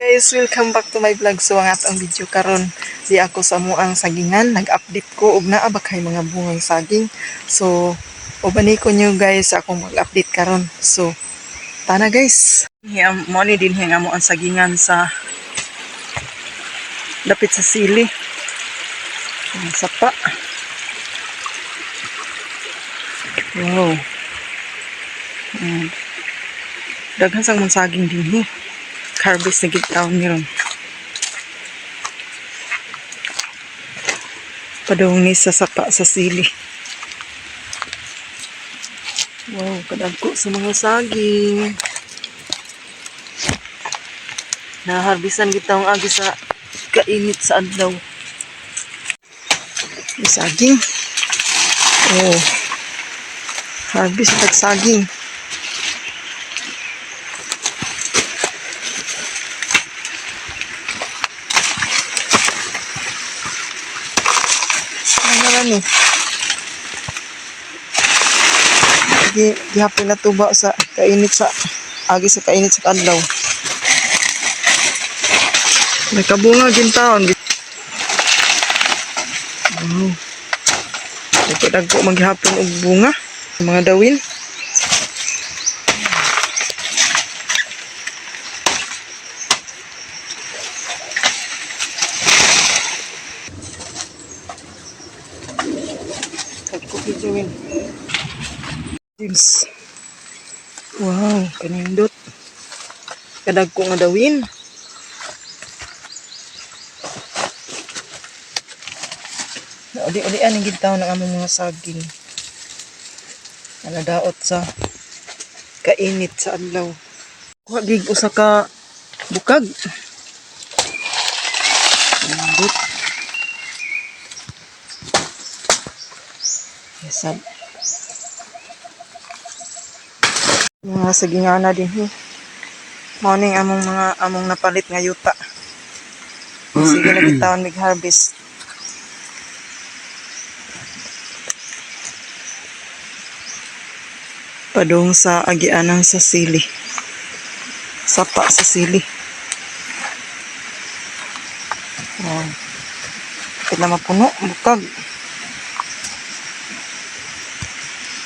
Guys, welcome back to my vlog. So ang atong video karon di ako sa muang sagingan, nag-update ko og naa ba kay mga bungang saging. So ubani ko nyo guys akong mag-update karon. So tana guys, mo ni din nga mo ang sagingan sa dapit sa sili. Ang sapa. Wow. Daghan sang mong saging din harvest na gitawon ni ron. Padung ni sa sapa sa sili. Wow, kadagko sa mga saging. Naharbisan gitawon agi sa kainit sa adlaw. May saging. Oh. Harvest tag saging. Ano gihapon na tuba sa kainit sa agi sa kainit sa adlaw. May kabunga gintaon. Wow. Dagko maghapon og bunga, mga dawin. James. Wow, kanindot. Kadagko nga dawin. Uli-ulian ang gintaw ng among mga saging. Nadaot sa kainit sa adlaw. Kuha gig usa ka bukag. Kanindot. Yesab. Mga sagingana din morning among napalit nga yuta. Sige na bitawon mig harvest. Padung sa agianan sa sili. Sapa sa sili. Wow. Kapit na mapuno, bukag.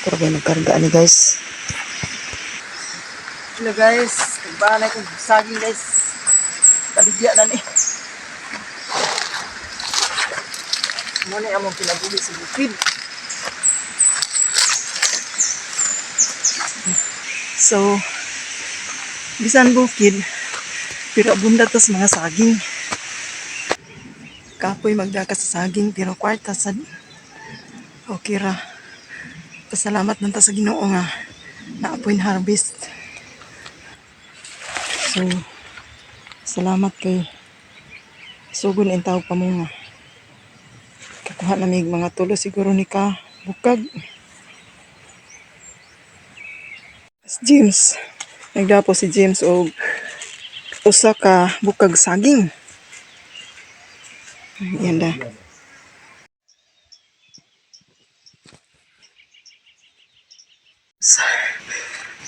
Pero ba nagkargaan ni guys. Hello guys, kagbahan ko saging guys. Kaligya na ni. Muna among pinabuli sa bukid. So, bisan bukid, pero abunda tas mga saging. Kapoy magdaka sa saging, pero kwarta sad. Okay ra. Pasalamat nanta sa Ginoo nga naapoy harvest. So, salamat kay sugon ang tawag pa mo nga. Kakuha na may mga tulo siguro ni ka bukag. James. Nagdapo si James o usa ka bukag saging. Yan da.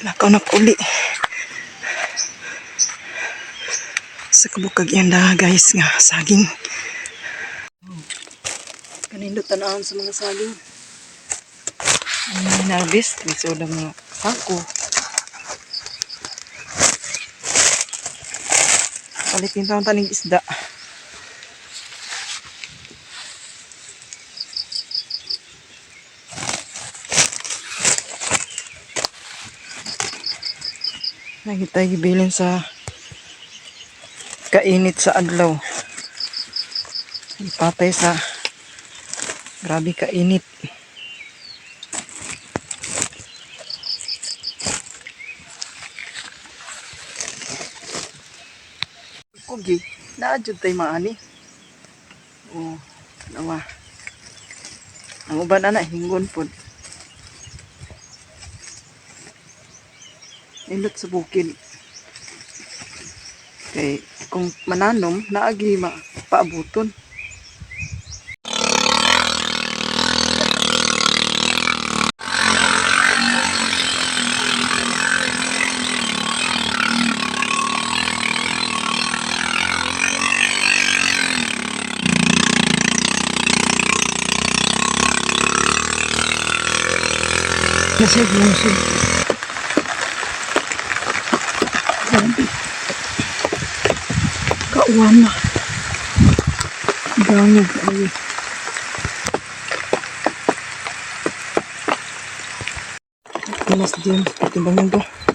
Lakaw na uli. Sa kabukag yan da guys nga saging. Kanindot tanawon sa mga saging. Harvest. May soda mga sako. Palitin taon taning isda. Nakita gibilin sa kainit sa adlaw. Ipatay sa grabe kainit. Kugi, naadjud tay maani. Oh, nawa. Ang uban ana hingon pod. Nindot sa bukid. Kay kung mananom naagi paabuton. Nasig lungsod. Grabe. Kauwan na. Bangog ay. Mas din, ito bangog ba?